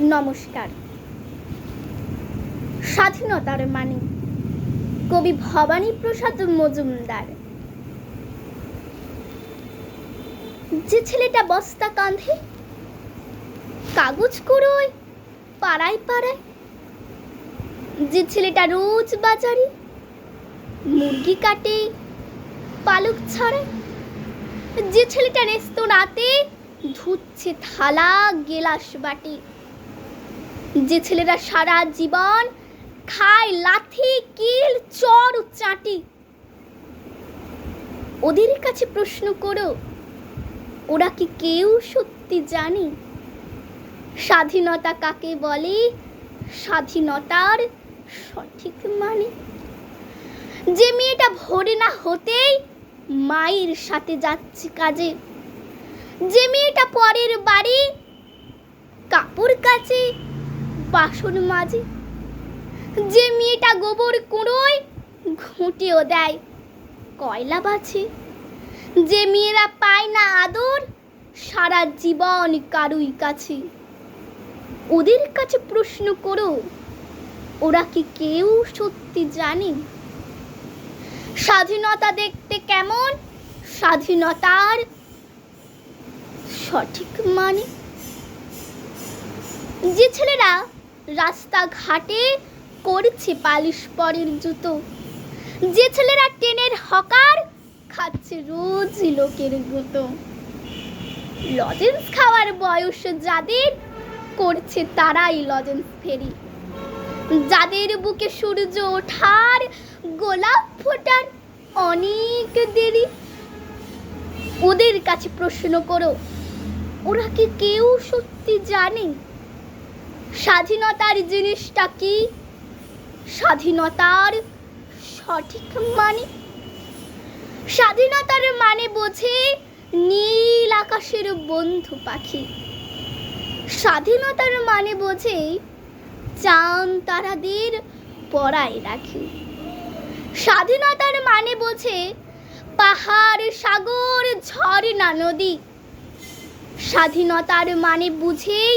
নমস্কার। স্বাধীনতার মানে কবি ভবানী প্রসাদ মজুমদার। যে ছেলেটা বস্তা কাঁধে কাগজ কুড়োয় পাড়ায় পাড়ায়, যে ছেলেটা রোজ বাজারে মুরগি কাটে পালক ছাড়ায়, যে ছেলেটা রেস্তোরাঁতে ধুচ্ছে থালা গেলাস বাটি, যে ছেলেরা সারা জীবন খায় লাথি কিল চর চাটি, ওদের কাছে প্রশ্ন করো, ওরা কি কেউ সত্যি জানে স্বাধীনতা কাকে বলে, স্বাধীনতার সঠিক মানে? যে মেয়েটা ভোরে না হতেই মায়ের সাথে যাচ্ছে কাজে, যে মেয়েটা পরের বাড়ি কাপড় কাচে বাসন মাজে, যে মেয়েটা গোবর কুড়োয় ঘুঁটেও দেয় কয়লা বাছে, যে মেয়েরা পায় না আদর সারা জীবন কারুই কাছে, ওদের কাছে প্রশ্ন করো, ওরা কি কেউ সত্যি জানে স্বাধীনতা দেখতে কেমন, স্বাধীনতার সঠিক মানে? যে ছেলেরা রাস্তাঘাটে করছে পালিশ পরের জুতো, যে ছেলেরা ট্রেনের হকার খাচ্ছে রোজ লোকের গুঁতো, লজেন্স খাওয়ার বয়স যাদের করছে তারাই লজেন্স ফেরি, যাদের বুকে সূর্য ওঠার গোলাপ ফোটার অনেক দেরি, ওদের কাছে প্রশ্ন করো, ওরা কি কেউ সত্যি জানে স্বাধীনতার জিনিসটা কি, স্বাধীনতার সঠিক মানে? স্বাধীনতার মানে বোঝে নীল আকাশের বন্ধু পাখি, স্বাধীনতার মানে বোঝে চাঁদ তারাদের পরায় রাখি, স্বাধীনতার মানে বোঝে পাহাড় সাগর ঝর্ণা নদী, স্বাধীনতার মানে বুঝেই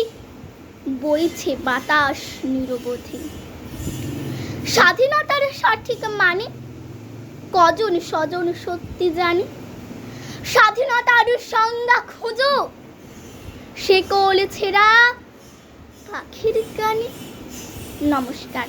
বইছে বাতাস নিরবধি। স্বাধীনতার সঠিক মানে কজন স্বজন সত্যি জানে, স্বাধীনতার সংজ্ঞা খুঁজো সে কোল ছেঁড়া পাখির গানে। নমস্কার।